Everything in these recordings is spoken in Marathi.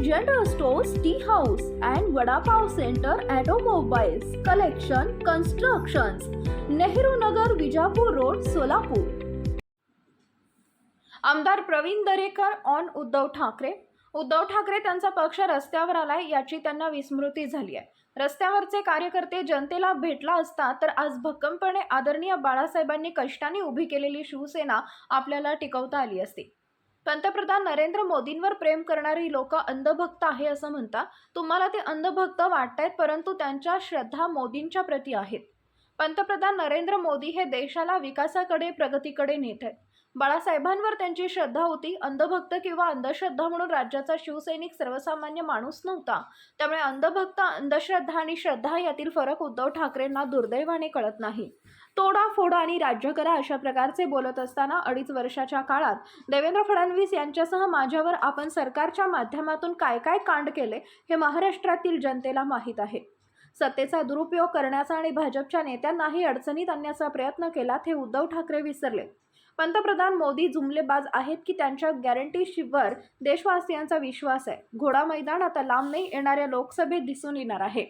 General stores, tea house and vada pav centre, automobiles, collection, constructions, Nehru Nagar, Vijapur road, Solapur. आमदार प्रवीण दरेकर ऑन उद्धव ठाकरे. उद्धव ठाकरे त्यांचा पक्ष रस्त्यावर आलाय याची त्यांना विस्मृती झाली आहे. रस्त्यावरचे कार्यकर्ते जनतेला भेटला असता तर आज भक्कमपणे आदरणीय बाळासाहेबांनी कष्टाने उभी केलेली शिवसेना आपल्याला टिकवता आली असती. पंतप्रधान नरेंद्र मोदींवर प्रेम करणारी लोक अंधभक्त आहे असं म्हणता. तुम्हाला ते अंधभक्त वाटतायत, परंतु त्यांच्या श्रद्धा मोदींच्या प्रती आहेत. पंतप्रधान नरेंद्र मोदी हे देशाला विकासाकडे, प्रगतीकडे नेत आहेत. बाळासाहेबांवर त्यांची श्रद्धा होती. अंधभक्त किंवा अंधश्रद्धा म्हणून राज्याचा शिवसैनिक सर्वसामान्य माणूस नव्हता. त्यामुळे अंधभक्त, अंधश्रद्धा आणि श्रद्धा यातील फरक उद्धव ठाकरेंना दुर्दैवाने कळत नाही. तोडा फोडा आणि राज्य करा अशा प्रकारचे बोलत असताना 2.5 वर्षाच्या काळात देवेंद्र फडणवीस यांच्यासह माझ्यावर आपण सरकारच्या माध्यमातून काय काय कांड केले हे महाराष्ट्रातील जनतेला माहीत आहे. सत्तेचा दुरुपयोग करण्याचा आणि भाजपच्या नेत्यांनाही अडचणीत आणण्याचा प्रयत्न केला हे उद्धव ठाकरे विसरले. पंतप्रधान मोदी जुमलेबाज आहेत की त्यांच्या गॅरंटीवर देशवासियांचा विश्वास आहे. घोडा मैदान आता लांब नाही, येणाऱ्या लोकसभेत दिसून येणार आहे.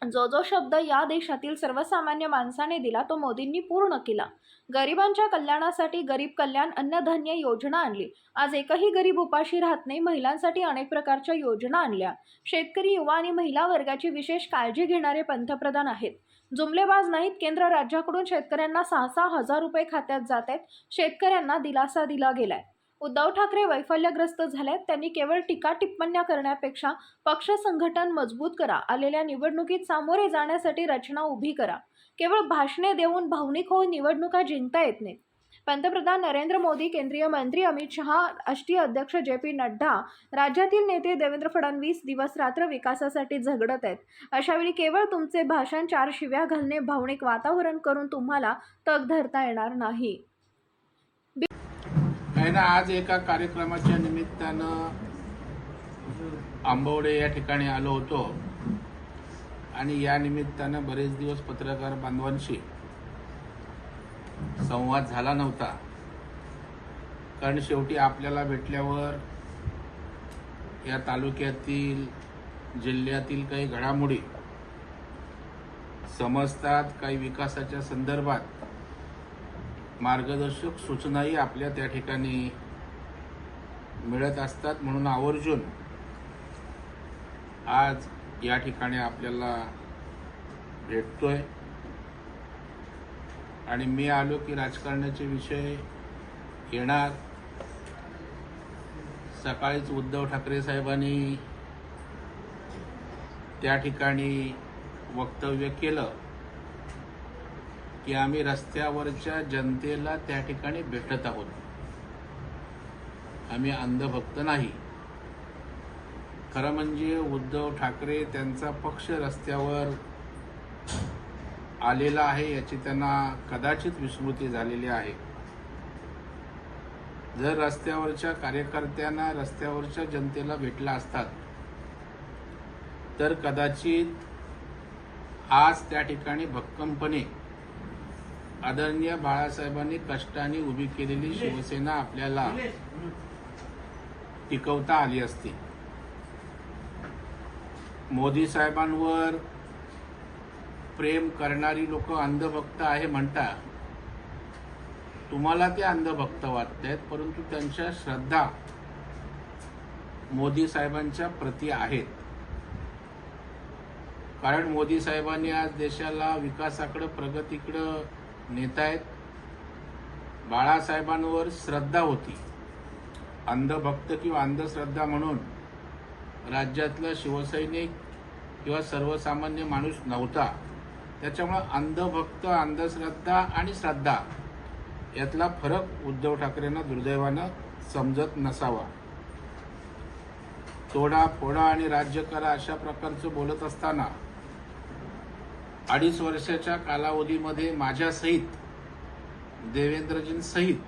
जो शब्द या देशातील सर्वसामान्य माणसाने दिला तो मोदींनी पूर्ण केला. गरिबांच्या कल्याणासाठी गरीब कल्याण अन्नधान्य योजना आणली. आज एकही गरीब उपाशी राहत नाही. महिलांसाठी अनेक प्रकारच्या योजना आणल्या. शेतकरी, युवा आणि महिला वर्गाची विशेष काळजी घेणारे पंतप्रधान आहेत. जुमलेबाज नाहीत. केंद्र राज्याकडून शेतकऱ्यांना 6,6 हजार रुपये खात्यात जात आहेत. शेतकऱ्यांना दिलासा दिला गेलाय. उद्धव ठाकरे वैफल्यग्रस्त झालेत. त्यांनी केवळ टीका टिप्पण्या करण्यापेक्षा पक्ष संघटन मजबूत करा. आलेल्या निवडणुकीत सामोरे जाण्यासाठी रचना उभी करा. केवळ भाषणे देऊन भावनिक होऊन निवडणुका जिंकता येत नाहीत. पंतप्रधान नरेंद्र मोदी, केंद्रीय मंत्री अमित शहा, राष्ट्रीय अध्यक्ष JP नड्डा, राज्यातील नेते देवेंद्र फडणवीस दिवस रात्र विकासासाठी झगडत आहेत. अशावेळी केवळ तुमचे भाषण, 4 शिव्या घालणे, भावनिक वातावरण करून तुम्हाला तग धरता येणार नाही. आज एका कार्यक्रमाच्या निमित्तानं आंबवडे या ठिकाणी आलो होतो आणि या निमित्तानं बरेच दिवस पत्रकार बांधवांशी संवाद झाला नव्हता. कारण शेवटी आपल्याला भेटल्यावर या तालुक्यातील, जिल्ह्यातील काही घडामोडी समजतात. काही विकासाच्या संदर्भात मार्गदर्शक सूचनाही आपल्या त्या ठिकाणी मिळत असतात. म्हणून आवर्जून आज या ठिकाणी आपल्याला भेटतोय आणि मी आलो की राजकारणाचे विषय येणार. सकाळीच उद्धव ठाकरे साहेबांनी त्या ठिकाणी वक्तव्य केलं की आम्ही रस्त्यावरच्या जनतेला त्या ठिकाणी भेटत आहोत. आम्ही अंधभक्त नाही. खरं म्हणजे उद्धव ठाकरे त्यांचा पक्ष रस्त्यावर आलेला आहे याची त्यांना कदाचित विस्मृती झालेली आहे. जर रस्त्यावरच्या कार्यकर्त्यांना, रस्त्यावरच्या जनतेला भेटला असतात तर कदाचित आज त्या ठिकाणी भक्कमपणे आदरणीय बाळासाहेबांनी कष्टाने उभी केलेली शिवसेना आपल्याला टिकवता आली असती. मोदी साहेबांवर प्रेम करणारी लोक अंधभक्त आहे म्हणता. तुम्हाला ते अंधभक्त वाटतात, परंतु त्यांच्या श्रद्धा मोदी साहेबांच्या प्रती आहेत. कारण मोदी साहेबांनी आज देशाला विकासाकडे, प्रगतीकडे नेतायत. बाळासाहेबांवर श्रद्धा होती. अंधभक्त किंवा अंधश्रद्धा म्हणून राज्यातला शिवसैनिक किंवा सर्वसामान्य माणूस नव्हता. त्याच्यामुळे अंधभक्त, अंधश्रद्धा आणि श्रद्धा यातला फरक उद्धव ठाकरेंना दुर्दैवानं समजत नसावा. तोडा फोडा आणि राज्य करा अशा प्रकारचं बोलत असताना 2.5 वर्षाच्या कालावधीमध्ये माझ्यासहित, देवेंद्रजींसहित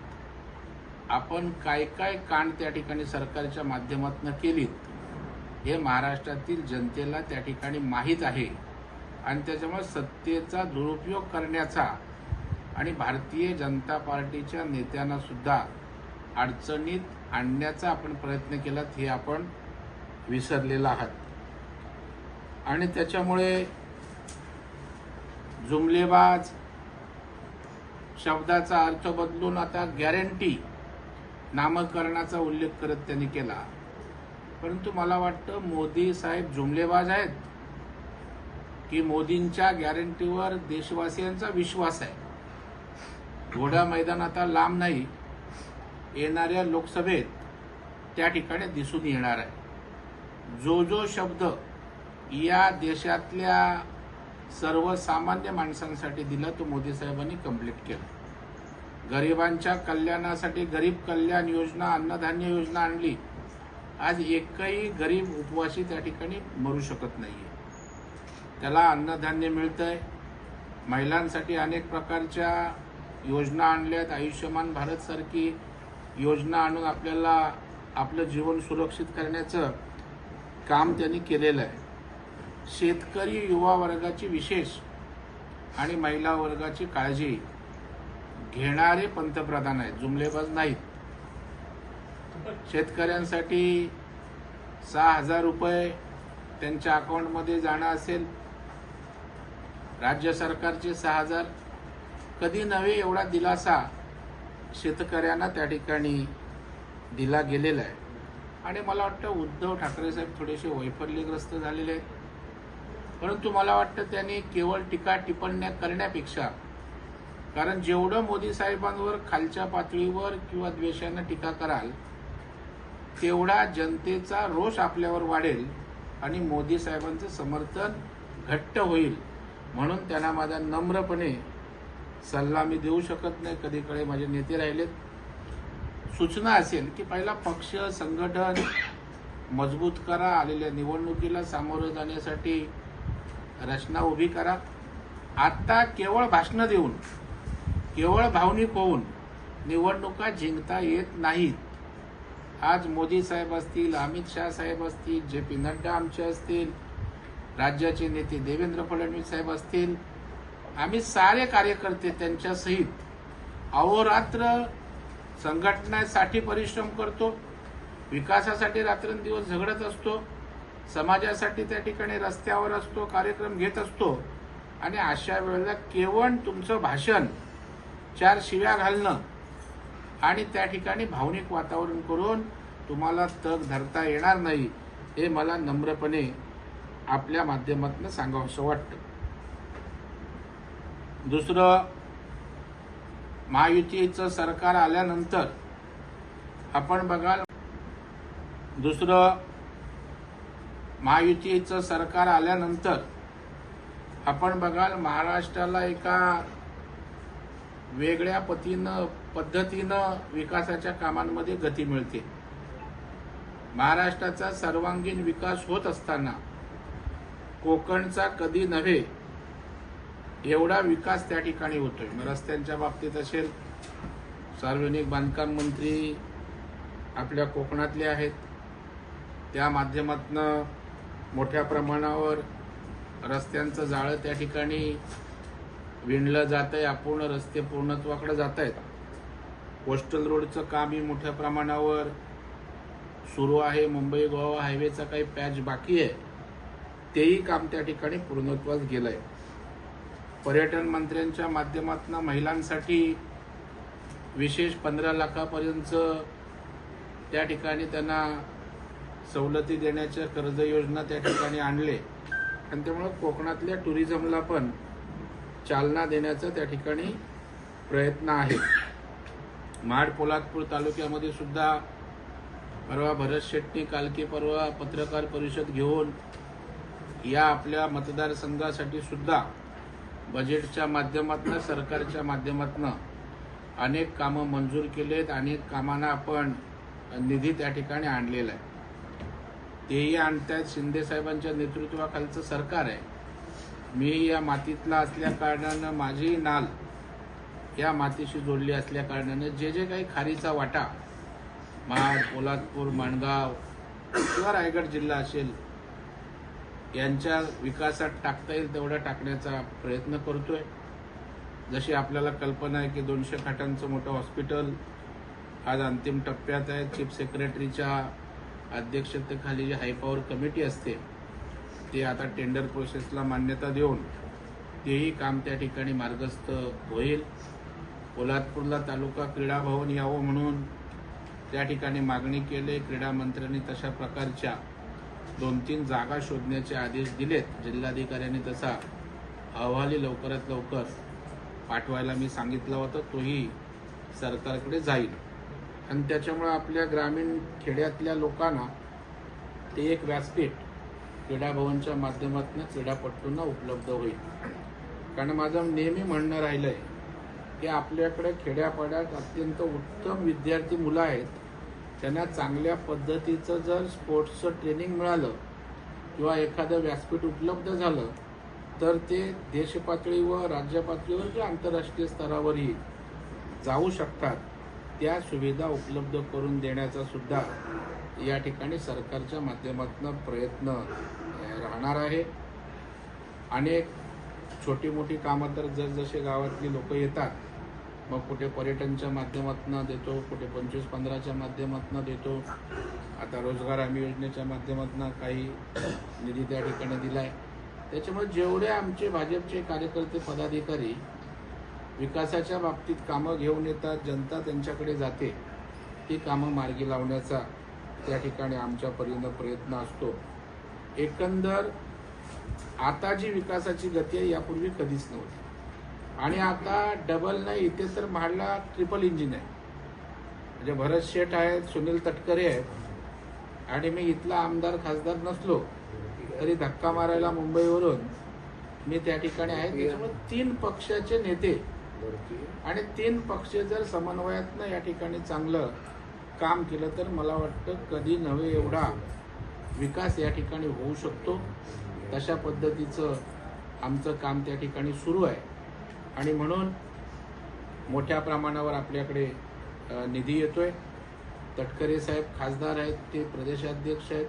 आपण काय काय कांड त्या ठिकाणी सरकारच्या माध्यमातून केलीत हे महाराष्ट्रातील जनतेला त्या ठिकाणी माहीत आहे. आणि त्याच्यामुळे सत्तेचा दुरुपयोग करण्याचा आणि भारतीय जनता पार्टीच्या नेत्यांना सुद्धा अडचणीत आणण्याचा आपण प्रयत्न केला हे आपण विसरलेला आहात आणि त्याच्यामुळे जुमलेबाज शब्दाचा अर्थ बदलून आता गॅरंटी नामकरणाचा उल्लेख करत त्यांनी केला. परंतु मला वाटतं मोदी साहेब जुमलेबाज आहेत की मोदींच्या गॅरंटीवर देशवासियांचा विश्वास आहे. घोडा मैदान आता लांब नाही, येणाऱ्या लोकसभेत त्या ठिकाणी दिसून येणार आहे. जो शब्द या देशातल्या सर्वसामान्य माणसांसाठी दिला तो मोदी साहेबांनी कंप्लीट केला. गरिबांच्या कल्याणासाठी गरीब कल्याण योजना, अन्नधान्य योजना आणली. आज एकही गरीब उपवासी त्या ठिकाणी मरू शकत नाहीये. त्याला अन्नधान्य मिळतंय. महिलांसाठी अनेक प्रकारच्या योजना आणल्यात. आयुष्यमान भारत सारखी योजना आणून आपल्याला आपलं जीवन सुरक्षित करण्याचं काम त्यांनी केलेलं आहे. शेतकरी युवा वर्गाची विशेष आणि महिला वर्गाची काळजी घेणारे पंतप्रधान आहेत, जुमलेबाज नाहीत. शेतकऱ्यांसाठी 6,000 रुपये त्यांच्या अकाउंटमध्ये जाणं असेल. राज्य सरकारचे 6,000 कधी नव्हे एवढा दिलासा शेतकऱ्यांना त्या ठिकाणी दिला गेलेला आहे. आणि मला वाटतं उद्धव ठाकरे साहेब थोडेसे वैफल्यग्रस्त झालेले आहेत. परंतु मला वाटतं त्यांनी केवळ टीका टिप्पण्या करण्यापेक्षा, कारण जेवढं मोदी साहेबांवर खालच्या पातळीवर किंवा द्वेषानं टीका कराल तेवढा जनतेचा रोष आपल्यावर वाढेल आणि मोदी साहेबांचं समर्थन घट्ट होईल. म्हणून त्यांना माझा नम्रपणे सल्ला मी देऊ शकत नाही. कधीकडे माझे नेते राहिलेत. सूचना असेल की पहिला पक्ष संघटन मजबूत करा. आलेल्या निवडणुकीला सामोरं जाण्यासाठी रचना उभी करा. आता केवळ भाषणं देऊन, केवळ भावनिक होऊन निवडणुका जिंकता येत नाहीत. आज मोदी साहेब असतील, अमित शाह साहेब असतील, JP नड्डा आमचे असतील, राज्याचे नेते देवेंद्र फडणवीस साहेब असतील, आम्ही सारे कार्यकर्ते त्यांच्यासहित अहोरात्र संघटनेसाठी परिश्रम करतो. विकासासाठी रात्रंदिवस झगडत असतो. समाजासाठी त्या ठिकाणी रस्त्यावर असतो, कार्यक्रम घेत असतो. आणि अशा वेळेला केवळ तुमचं भाषण, 4 शिव्या घालणं आणि त्या ठिकाणी भावनिक वातावरण करून तुम्हाला तग धरता येणार नाही, हे मला नम्रपणे आपल्या माध्यमातून सांगावंसं वाटतं. दुसरं, महायुतीचं सरकार आल्यानंतर आपण बघाल महाराष्ट्राला एका वेगळ्या पद्धतीनं विकासाच्या कामांमध्ये गती मिळते. महाराष्ट्राचा सर्वांगीण विकास होत असताना कोकणचा कधी नव्हे एवढा विकास त्या ठिकाणी होतोय. मग रस्त्यांच्या बाबतीत असेल, सार्वजनिक बांधकाम मंत्री आपल्या कोकणातले आहेत, त्या माध्यमातून मोठ्या प्रमाणावर रस्त्यांचं जाळं त्या ठिकाणी विणलं जात आहे. अपूर्ण रस्ते पूर्णत्वाकडे जात आहेत. कोस्टल रोडचं कामही मोठ्या प्रमाणावर सुरू आहे. मुंबई गोवा हायवेचा काही पॅच बाकी आहे, तेही काम त्या ठिकाणी पूर्णत्वास गेलंय. पर्यटन मंत्र्यांच्या माध्यमातून महिलांसाठी विशेष 15 लाखापर्यंत त्या ठिकाणी त्यांना सवलती देण्याच्या कर्ज योजना त्या ठिकाणी आणले आणि त्यामुळे कोकणातल्या टुरिझमला पण चालना देण्याचा त्या ठिकाणी प्रयत्न आहे. महाड पोलादपूर तालुक्यामध्ये सुद्धा परवा भरत शेट्टी कालके परवा पत्रकार परिषद घेऊन या आपल्या मतदारसंघासाठी सुद्धा बजेटच्या माध्यमातून, सरकारच्या माध्यमातून अनेक कामं मंजूर केलेत. अनेक कामांना आपण निधी त्या ठिकाणी आणलेला आहे. तेही आणतायत. शिंदे साहेबांच्या नेतृत्वाखालचं सरकार आहे. मी या मातीतला असल्या कारणानं, माझी नाल या मातीशी जोडली असल्या कारणानं जे काही खारीचा वाटा महाड, पोलादपूर, माणगाव किंवा रायगड जिल्हा असेल यांच्या विकासात टाकता येईल तेवढा टाकण्याचा प्रयत्न करतोय. जशी आपल्याला कल्पना आहे की 200 खाटांचं मोठं हॉस्पिटल आज अंतिम टप्प्यात आहे. चीफ सेक्रेटरीच्या अध्यक्षतेखाली जी हायपॉवर कमिटी असते ते आता टेंडर प्रोसेसला मान्यता देऊन तेही काम त्या ठिकाणी मार्गस्थ होईल. पोलादपूरला तालुका क्रीडा भवन यावं म्हणून त्या ठिकाणी मागणी केली. क्रीडा मंत्र्यांनी तशा प्रकारच्या 2-3 जागा शोधण्याचे आदेश दिलेत. जिल्हाधिकाऱ्यांनी तसा अहवालही लवकरात लवकर पाठवायला मी सांगितलं होतं. तोही सरकारकडे जाईल आणि त्याच्यामुळे आपल्या ग्रामीण खेड्यातल्या लोकांना ते एक व्यासपीठ क्रीडा भवनच्या माध्यमातून क्रीडापटूंना उपलब्ध होईल. कारण माझं नेहमी म्हणणं राहिलंय की आपल्याकडे खेड्यापाड्यात अत्यंत उत्तम विद्यार्थी मुलं आहेत. त्यांना चांगल्या पद्धतीचं जर स्पोर्ट्सचं ट्रेनिंग मिळालं किंवा एखादं व्यासपीठ उपलब्ध झालं तर ते देशपातळीवर, राज्य पातळीवर किंवा आंतरराष्ट्रीय स्तरावरही जाऊ शकतात. त्या सुविधा उपलब्ध करून देण्याचा सुद्धा या ठिकाणी सरकारच्या माध्यमातून प्रयत्न राहणार आहे. अनेक छोटी मोठी कामं तर जसजसे गावातली लोक येतात, मग कुठे पर्यटनच्या माध्यमातून देतो, कुठे 25-15च्या माध्यमातून देतो. आता रोजगार हमी योजनेच्या माध्यमातून काही निधी त्या ठिकाणी दिलाय. त्याच्यामुळे जेवढे आमचे भाजपचे कार्यकर्ते पदाधिकारी विकासाच्या बाबतीत कामं घेऊन येतात, जनता त्यांच्याकडे जाते, ती कामं मार्गी लावण्याचा त्या ठिकाणी आमच्या परीनं प्रयत्न असतो. एकंदर आता जी विकासाची गती आहे यापूर्वी कधीच नव्हती आणि आता डबल नाही, इथे तर महाडला ट्रिपल इंजिन आहे. म्हणजे भरत शेठ आहेत, सुनील तटकरे आहेत आणि मी इथला आमदार खासदार नसलो तरी धक्का मारायला मुंबईवरून मी त्या ठिकाणी आहे. त्याच्यामुळे 3 पक्षाचे नेते आणि 3 पक्ष जर समन्वयातनं या ठिकाणी चांगलं काम केलं तर मला वाटतं कधी नव्हे एवढा विकास या ठिकाणी होऊ शकतो. तशा पद्धतीचं आमचं काम त्या ठिकाणी सुरू आहे आणि म्हणून मोठ्या प्रमाणावर आपल्याकडे निधी येतोय. तटकरे साहेब खासदार आहेत, ते प्रदेशाध्यक्ष आहेत,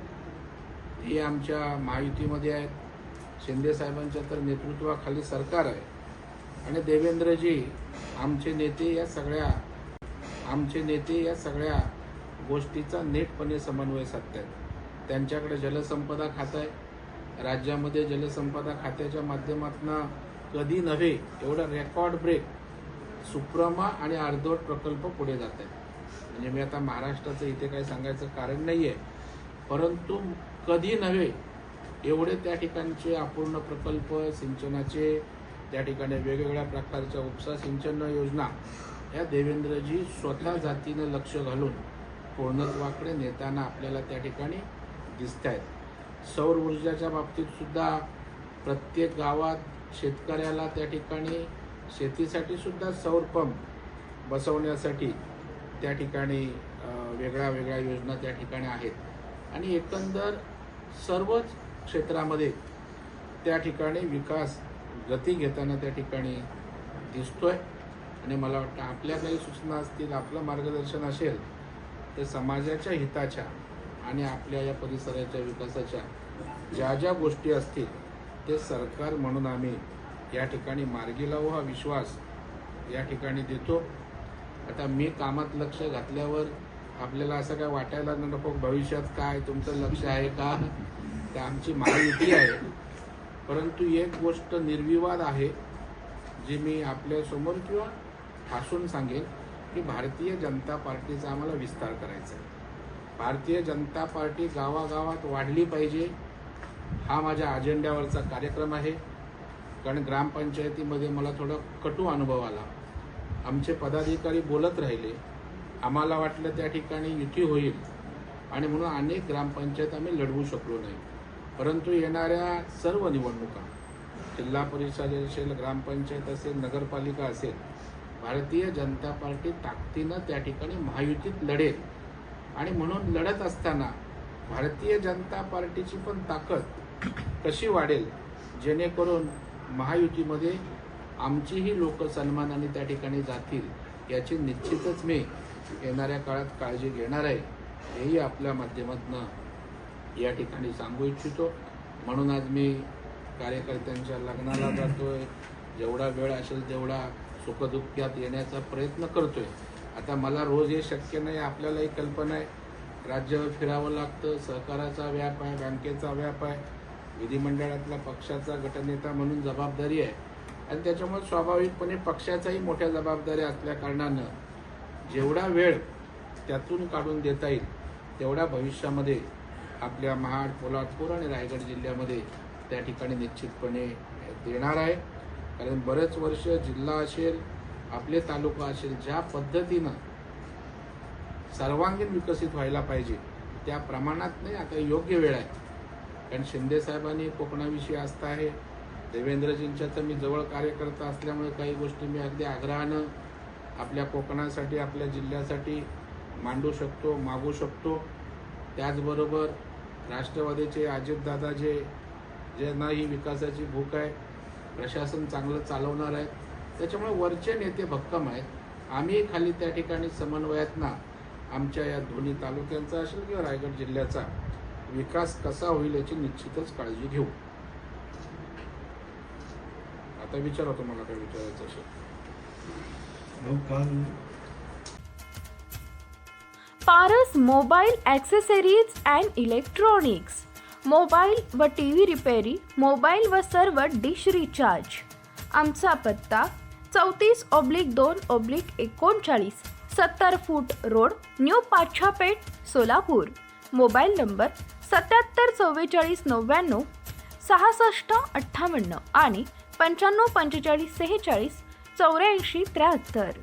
ते आमच्या महायुतीमध्ये आहेत. शिंदे साहेबांच्या तर नेतृत्वाखाली सरकार आहे आणि देवेंद्रजी आमचे नेते या सगळ्या गोष्टीचा नेटपणे समन्वय साधतात. त्यांच्याकडे जलसंपदा खातं आहे. राज्यामध्ये जलसंपदा खात्याच्या माध्यमातून कधी नव्हे एवढा रेकॉर्ड ब्रेक सुप्रमा आणि अर्धवट प्रकल्प पुढे जात आहेत. म्हणजे मी आता महाराष्ट्राचं इथे काही सांगायचं कारण नाही आहे, परंतु कधी नव्हे एवढे त्या ठिकाणचे अपूर्ण प्रकल्प, सिंचनाचे त्या ठिकाणी वेगवेगळ्या प्रकारच्या उपसा सिंचन योजना या देवेंद्रजी स्वतः जातीनं लक्ष घालून पूर्णत्वाकडे नेताना आपल्याला त्या ठिकाणी दिसत आहेत. सौर ऊर्जाच्या बाबतीत सुद्धा प्रत्येक गावात शेतकऱ्याला त्या ठिकाणी शेतीसाठी सुद्धा सौर पंप बसवण्यासाठी त्या ठिकाणी वेगळ्या योजना त्या ठिकाणी आहेत आणि एकंदर सर्वच क्षेत्रामध्ये त्या ठिकाणी विकास गती घेताना त्या ठिकाणी दिसतोय. आणि मला वाटतं आपल्या काही सूचना असतील, आपलं मार्गदर्शन असेल तर समाजाच्या हिताच्या आणि आपल्या या परिसराच्या विकासाच्या ज्या ज्या गोष्टी असतील ते सरकार म्हणून आम्ही या ठिकाणी मार्गी लावू हा विश्वास या ठिकाणी देतो. आता मी कामात लक्ष घातल्यावर आपल्याला असं काय वाटायला नको भविष्यात काय तुमचं लक्ष आहे का, तर आमची महायुती आहे. परंतु एक गोष्ट निर्विवाद आहे जी मी आपल्यासमोर किंवा ठासून सांगेन की भारतीय जनता पार्टीचा आम्हाला विस्तार करायचा आहे. भारतीय जनता पार्टी गावागावात वाढली पाहिजे हा माझ्या अजेंड्यावरचा कार्यक्रम आहे. कारण ग्रामपंचायतीमध्ये मला थोडा कटू अनुभव आला. आमचे पदाधिकारी बोलत राहिले, आम्हाला वाटलं त्या ठिकाणी युती होईल आणि म्हणून अनेक ग्रामपंचायत आम्ही लढवू शकलो नाही. परंतु येणाऱ्या सर्व निवडणुका, जिल्हा परिषद असेल, ग्रामपंचायत असेल, नगरपालिका असेल, भारतीय जनता पार्टी ताकदीनं त्या ठिकाणी महायुतीत लढेल. आणि म्हणून लढत असताना भारतीय जनता पार्टीची पण ताकद कशी वाढेल जेणेकरून महायुतीमध्ये आमचीही लोक सन्मानाने त्या ठिकाणी जातील याची निश्चितच मी येणाऱ्या काळात काळजी घेणार आहे. हेही आपल्या माध्यमातून या ठिकाणी सांगू इच्छितो. म्हणून आज मी कार्यकर्त्यांच्या लग्नाला जातोय, जेवढा वेळ असेल तेवढा सुखदुःखात येण्याचा प्रयत्न करतोय. आता मला रोज हे शक्य नाही, आपल्यालाही कल्पना आहे. राज्यावर फिरावं लागतं, सहकाराचा व्याप आहे, बँकेचा व्याप आहे, विधिमंडळातला पक्षाचा गटनेता म्हणून जबाबदारी आहे आणि त्याच्यामुळे स्वाभाविकपणे पक्षाचाही मोठ्या जबाबदाऱ्या असल्या कारणानं जेवढा वेळ त्यातून काढून देता येईल तेवढा भविष्यामध्ये आपल्या महाड, पोलादपूर आणि रायगड जिल्ह्यामध्ये त्या ठिकाणी निश्चितपणे देणार आहे. कारण बरेच वर्ष जिल्हा असेल, आपले तालुका असेल, ज्या पद्धतीनं सर्वांगीण विकसित व्हायला पाहिजे त्या प्रमाणात नाही, आता योग्य वेळ आहे. कारण शिंदे साहेबांनी कोकणाविषयी आस्था आहे, देवेंद्रजींच्या तर मी जवळ कार्यकर्ता असल्यामुळे काही गोष्टी मी अगदी आग्रहानं आपल्या कोकणासाठी, आपल्या जिल्ह्यासाठी मांडू शकतो, मागू शकतो. त्याचबरोबर राष्ट्रवादीचे अजितदादा ज्यांना ही विकासाची भूक आहे, प्रशासन चांगलं चालवणार आहे, त्याच्यामुळे वरचे नेते भक्कम आहेत. आम्ही खाली त्या ठिकाणी समन्वयातना आमच्या या दोन्ही तालुक्यांचा असेल किंवा रायगड जिल्ह्याचा विकास कसा होईल याची निश्चितच काळजी घेऊ. आता विचारा तुम्हाला काय विचारायचं असेल. Paras mobile accessories and electronics, mobile व टीव्ही रिपेरी, मोबाईल व सर्व डिश रिचार्ज. आमचा पत्ता 34/2/39 70 फूट road, new Pachhapeth, Solapur. Mobile number 774499 6658 आणि 954546 8473.